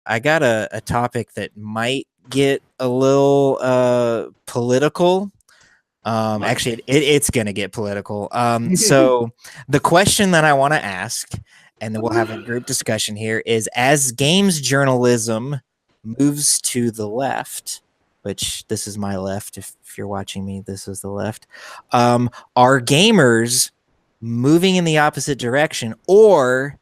I got a topic that might get a little political. Actually, it's going to get political. So the question that I want to ask, and then we'll have a group discussion here, is as games journalism moves to the left, which this is my left. If you're watching me, this is the left. Are gamers moving in the opposite direction, or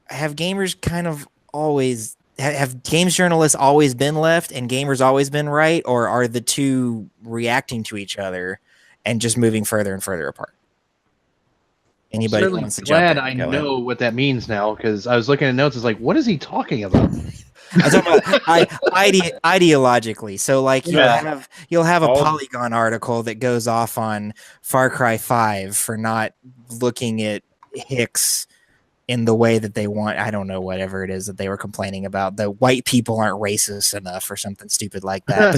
have gamers kind of always have games journalists always been left and gamers always been right, or are the two reacting to each other and just moving further and further apart? Anybody Certainly wants to glad jump I in? Go know ahead. what that means now, because I was looking at notes. It's like, what is he talking about? I'm talking about ideologically. So, like, Yeah. you'll have a All- Polygon article that goes off on Far Cry 5 for not looking at Hicks in the way that they want. I don't know, whatever it is that they were complaining about. The white people aren't racist enough or something stupid like that.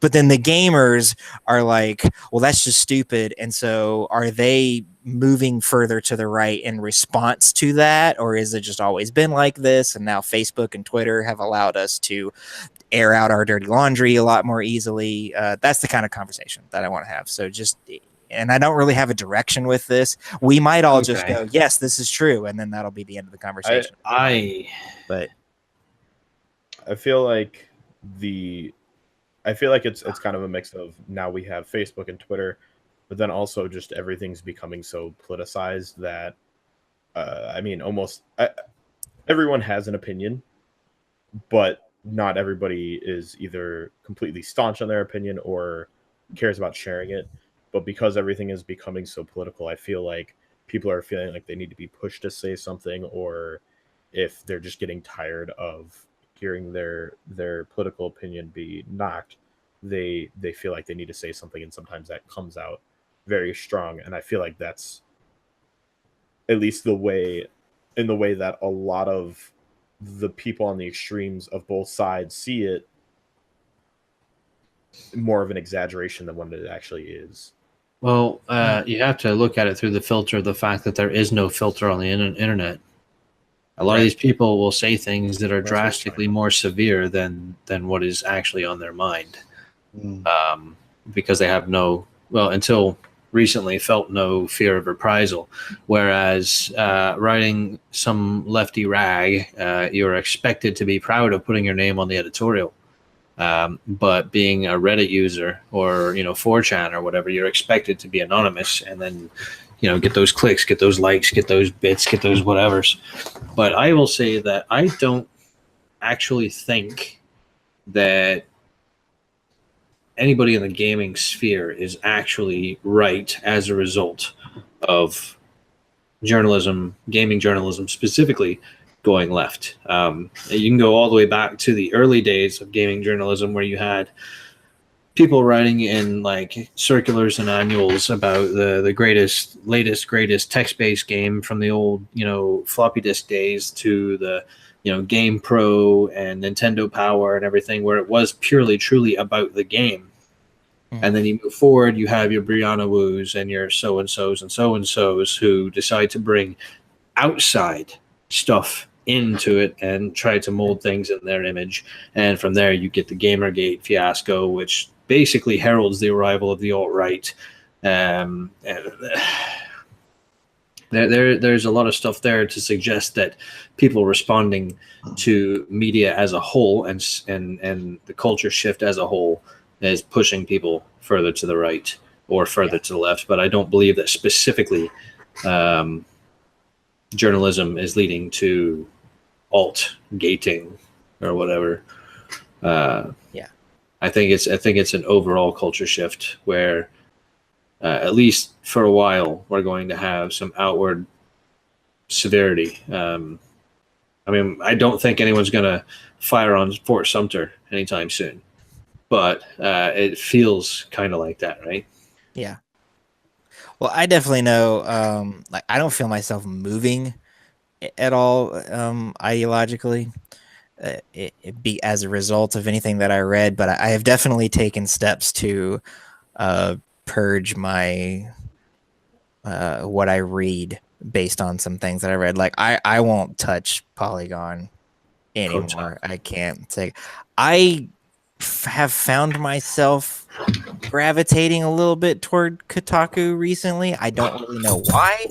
but then the gamers are like, well, that's just stupid. And so are they moving further to the right in response to that? Or is it just always been like this? And now Facebook and Twitter have allowed us to air out our dirty laundry a lot more easily. That's the kind of conversation that I want to have. So just, and I don't really have a direction with this. We might all just go, yes, this is true, and then that'll be the end of the conversation. But I feel like it's kind of a mix of, now we have Facebook and Twitter, but then also just everything's becoming so politicized that everyone has an opinion, but not everybody is either completely staunch on their opinion or cares about sharing it. But because everything is becoming so political, I feel like people are feeling like they need to be pushed to say something, or if they're just getting tired of hearing their political opinion be knocked, they feel like they need to say something, and sometimes that comes out very strong. And I feel like that's at least the way that a lot of the people on the extremes of both sides see it, more of an exaggeration than what it actually is. Well, you have to look at it through the filter of the fact that there is no filter on the internet. A lot of these people will say things that are drastically more severe than what is actually on their mind, because they have until recently felt no fear of reprisal. Whereas writing some lefty rag, you're expected to be proud of putting your name on the editorial. But being a Reddit user or 4chan or whatever, you're expected to be anonymous and then get those clicks, get those likes, get those bits, get those whatevers. But I will say that I don't actually think that anybody in the gaming sphere is actually right as a result of journalism, gaming journalism specifically, going left. You can go all the way back to the early days of gaming journalism, where you had people writing in like circulars and annuals about the latest greatest text-based game from the old floppy disk days to the Game Pro and Nintendo Power and everything, where it was purely truly about the game. And then you move forward, you have your Brianna Woos and your so-and-sos and so-and-sos who decide to bring outside stuff into it and try to mold things in their image. And from there, you get the Gamergate fiasco, which basically heralds the arrival of the alt-right. There's a lot of stuff there to suggest that people responding to media as a whole and the culture shift as a whole is pushing people further to the right or further to the left. But I don't believe that specifically journalism is leading to alt gating or whatever. I think it's an overall culture shift where at least for a while we're going to have some outward severity. I don't think anyone's going to fire on Fort Sumter anytime soon, but it feels kind of like that, right? Yeah. Well, I definitely know, I don't feel myself moving at all ideologically, it be as a result of anything that I read, but I have definitely taken steps to purge my what I read based on some things that I read. Like I won't touch Polygon anymore. I can't take. I have found myself gravitating a little bit toward Kotaku recently. I don't really know why.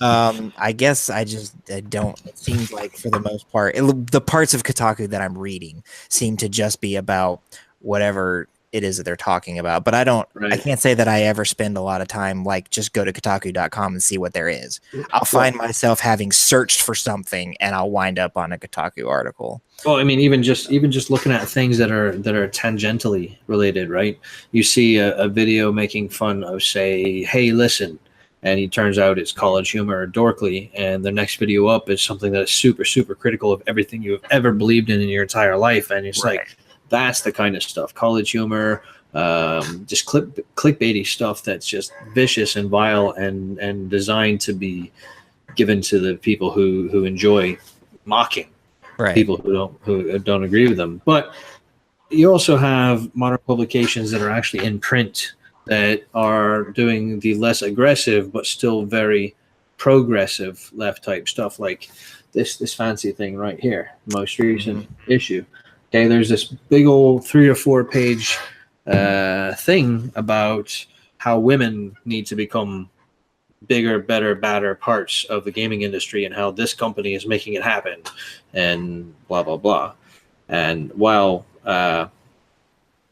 I guess I don't. It seems like for the most part, the parts of Kotaku that I'm reading seem to just be about whatever it is that they're talking about. But I Right. can't say that I ever spend a lot of time like just go to Kotaku.com and see what there is. I'll find myself having searched for something and I'll wind up on a Kotaku article. Well, I mean, even just looking at things that are tangentially related, right? You see a video making fun of, say, "Hey, listen," and it turns out it's College Humor or Dorkly, and the next video up is something that is super, super critical of everything you have ever believed in your entire life, and it's like, that's the kind of stuff. College Humor, just clickbaity stuff that's just vicious and vile and designed to be given to the people who enjoy mocking people who don't agree with them. But you also have modern publications that are actually in print that are doing the less aggressive but still very progressive left type stuff, like this fancy thing right here, most recent issue. Okay, there's this big old 3 or 4 page thing about how women need to become bigger, better, badder parts of the gaming industry and how this company is making it happen and blah, blah, blah. And while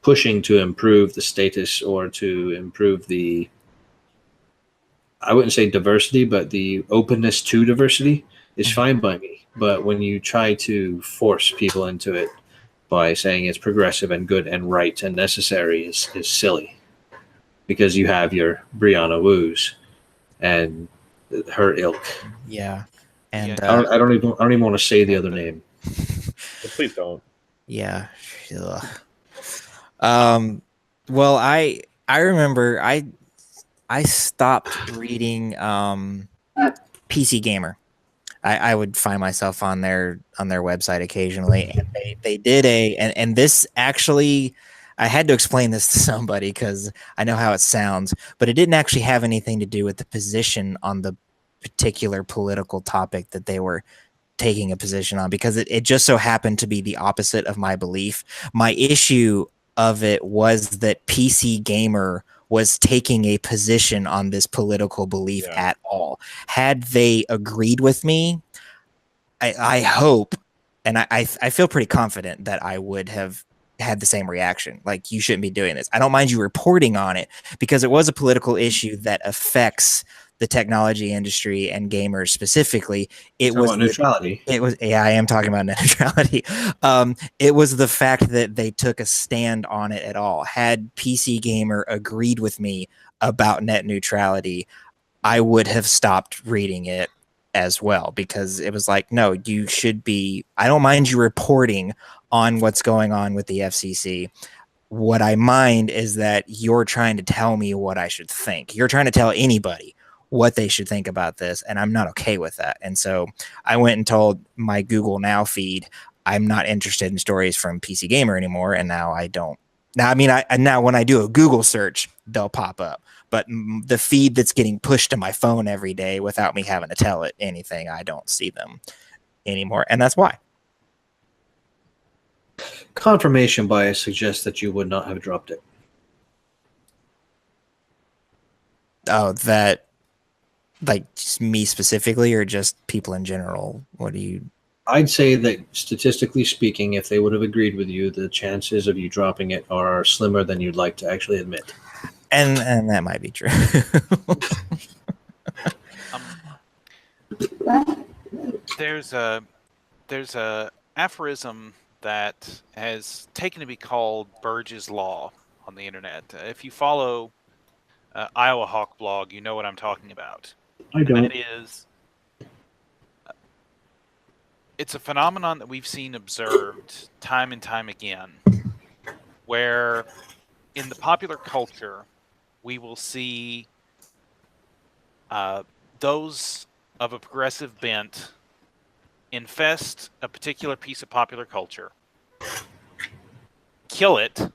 pushing to improve the status or to improve the, I wouldn't say diversity, but the openness to diversity is fine by me. But when you try to force people into it by saying it's progressive and good and right and necessary is silly, because you have your Brianna Woos and her ilk. Yeah, and I don't even want to say the other name. But please don't. Yeah. Ugh. Well, I remember I stopped reading PC Gamer. I would find myself on their website occasionally, and they did and this actually, I had to explain this to somebody because I know how it sounds, but it didn't actually have anything to do with the position on the particular political topic that they were taking a position on, because it just so happened to be the opposite of my belief. My issue of it was that PC Gamer was taking a position on this political belief at all. Had they agreed with me, I hope, and I feel pretty confident that I would have had the same reaction. Like, you shouldn't be doing this. I don't mind you reporting on it because it was a political issue that affects the technology industry and gamers specifically. It was neutrality. It was, yeah, I am talking about net neutrality. It was the fact that they took a stand on it at all. Had PC Gamer agreed with me about net neutrality, I would have stopped reading it as well, because it was like, no, you should be, I don't mind you reporting on what's going on with the FCC. What I mind is that you're trying to tell me what I should think. You're trying to tell anybody what they should think about this, and I'm not okay with that. And so I went and told my Google Now feed, I'm not interested in stories from PC Gamer anymore, and now I don't. Now, I mean, now when I do a Google search, they'll pop up. But the feed that's getting pushed to my phone every day without me having to tell it anything, I don't see them anymore, and that's why. Confirmation bias suggests that you would not have dropped it. Oh, that, like, just me specifically, or just people in general? What do you? I'd say that statistically speaking, if they would have agreed with you, the chances of you dropping it are slimmer than you'd like to actually admit. And that might be true. There's a aphorism that has taken to be called Burge's Law on the internet. If you follow Iowa Hawk blog, you know what I'm talking about. I don't. And that is, it's a phenomenon that we've seen observed time and time again, where in the popular culture, we will see those of a progressive bent infest a particular piece of popular culture, kill it,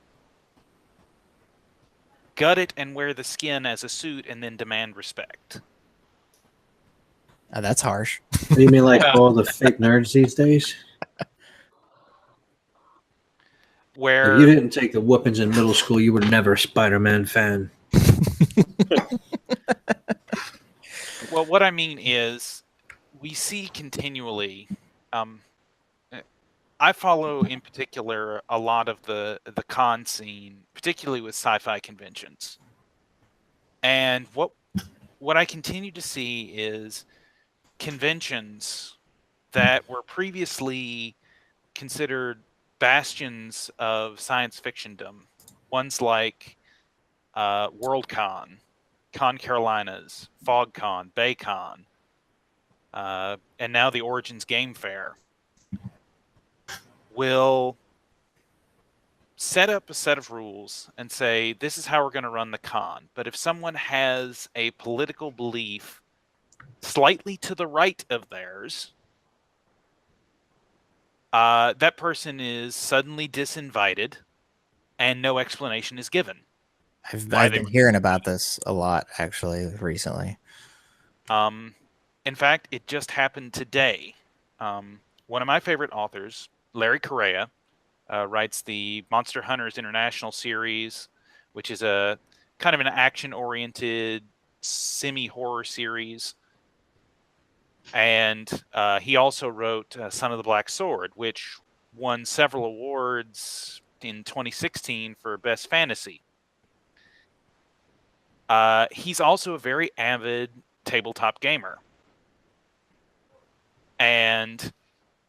gut it, and wear the skin as a suit, and then demand respect. That's harsh. You mean like all the fake nerds these days? If you didn't take the whoopings in middle school, you were never a Spider-Man fan. Well, what I mean is, we see continually. I follow, in particular, a lot of the con scene, particularly with sci-fi conventions, and what I continue to see is conventions that were previously considered bastions of science fictiondom, ones like Worldcon, Con Carolinas, FogCon, BayCon, and now the Origins Game Fair, will set up a set of rules and say, this is how we're going to run the con. But if someone has a political belief slightly to the right of theirs, that person is suddenly disinvited and no explanation is given. I've been hearing about this a lot, actually, recently. In fact, it just happened today. One of my favorite authors, Larry Correia, writes the Monster Hunters International series, which is a kind of an action-oriented semi-horror series. And he also wrote Son of the Black Sword, which won several awards in 2016 for Best Fantasy. He's also a very avid tabletop gamer. And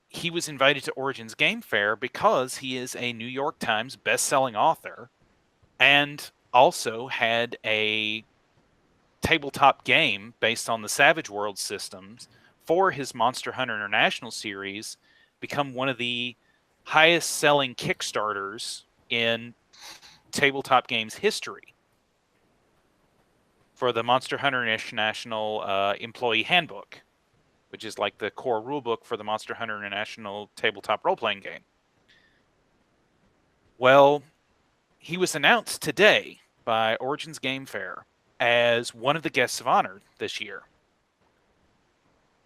he was invited to Origins Game Fair because he is a New York Times best-selling author and also had a tabletop game based on the Savage Worlds systems for his Monster Hunter International series become one of the highest-selling Kickstarters in tabletop games history for the Monster Hunter International Employee Handbook, which is like the core rulebook for the Monster Hunter International tabletop role-playing game. Well, he was announced today by Origins Game Fair as one of the guests of honor this year.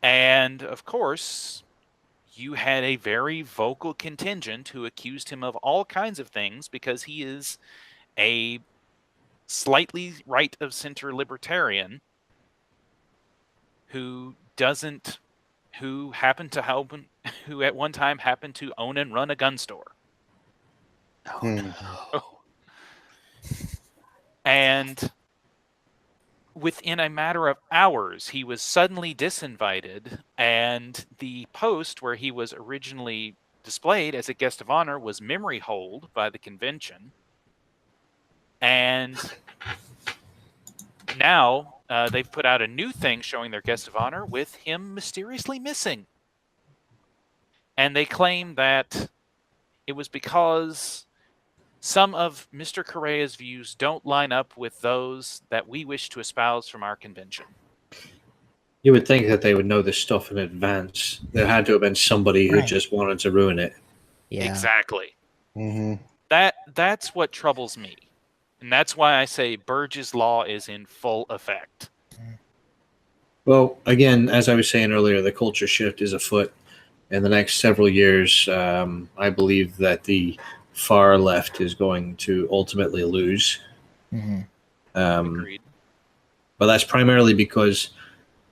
And, of course, you had a very vocal contingent who accused him of all kinds of things because he is a slightly right-of-center libertarian who at one time happened to own and run a gun store. Oh, no. And within a matter of hours, he was suddenly disinvited, and the post where he was originally displayed as a guest of honor was memory holed by the convention. And now they've put out a new thing showing their guest of honor with him mysteriously missing. And they claim that it was because some of Mr. Correia's views don't line up with those that we wish to espouse from our convention. You would think that they would know this stuff in advance. There had to have been somebody who just wanted to ruin it. Yeah. Exactly. Mm-hmm. That's what troubles me. And that's why I say Burge's Law is in full effect. Well, again, as I was saying earlier, the culture shift is afoot. In the next several years, I believe that the far left is going to ultimately lose. Mm-hmm. Agreed. But that's primarily because,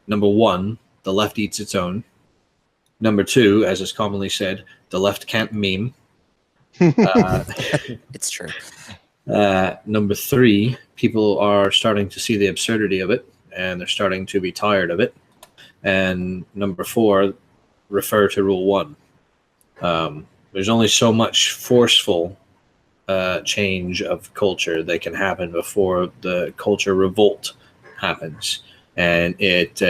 number one, the left eats its own. Number two, as is commonly said, the left can't meme. It's true. Number three, people are starting to see the absurdity of it, and they're starting to be tired of it. And number four, refer to Rule 1. There's only so much forceful change of culture that can happen before the culture revolt happens, and it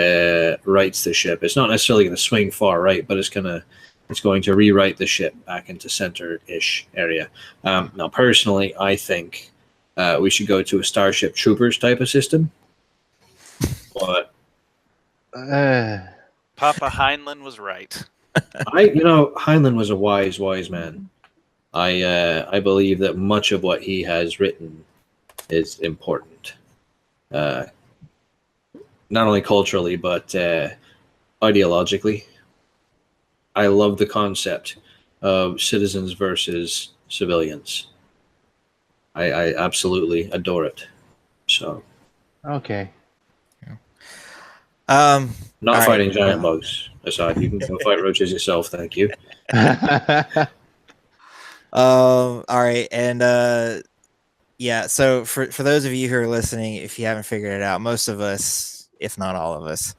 rights the ship. It's not necessarily going to swing far right, but it's going to rewrite the ship back into center-ish area. Now, personally, I think we should go to a Starship Troopers type of system. But Papa Heinlein was right. Heinlein was a wise man. I believe that much of what he has written is important, not only culturally but ideologically. I love the concept of citizens versus civilians. I absolutely adore it. So, Okay. All not right. fighting giant bugs aside, you can go fight roaches yourself. Thank you. All right, and yeah. So for those of you who are listening, if you haven't figured it out, most of us, if not all of us,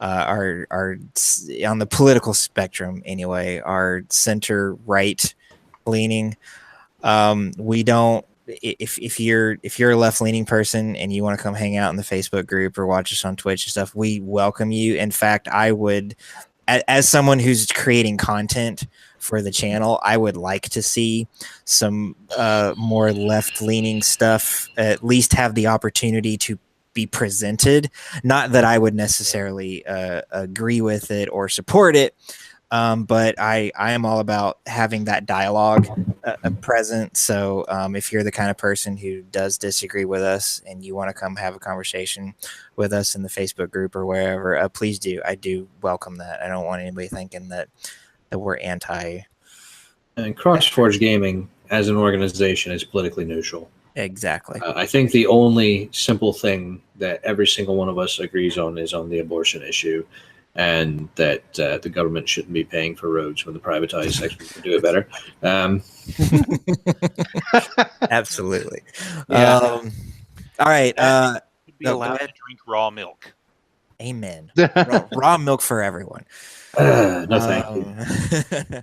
are on the political spectrum anyway. Are center right leaning. We don't. If you're a left leaning person and you want to come hang out in the Facebook group or watch us on Twitch and stuff, we welcome you. In fact, I would, as someone who's creating content for the channel, I would like to see some more left leaning stuff, at least have the opportunity to be presented. Not that I would necessarily agree with it or support it, but I am all about having that dialogue present. So if you're the kind of person who does disagree with us and you want to come have a conversation with us in the Facebook group or wherever, please do. I do welcome that. I don't want anybody thinking that we're anti. And CrossForge Gaming as an organization is politically neutral. Exactly. I think the only simple thing that every single one of us agrees on is on the abortion issue, and that the government shouldn't be paying for roads when the privatized section can do it better. Absolutely. Yeah. All right. Should be no, go allowed to ahead. drink raw milk. Amen. Raw milk for everyone. No, thank you. you.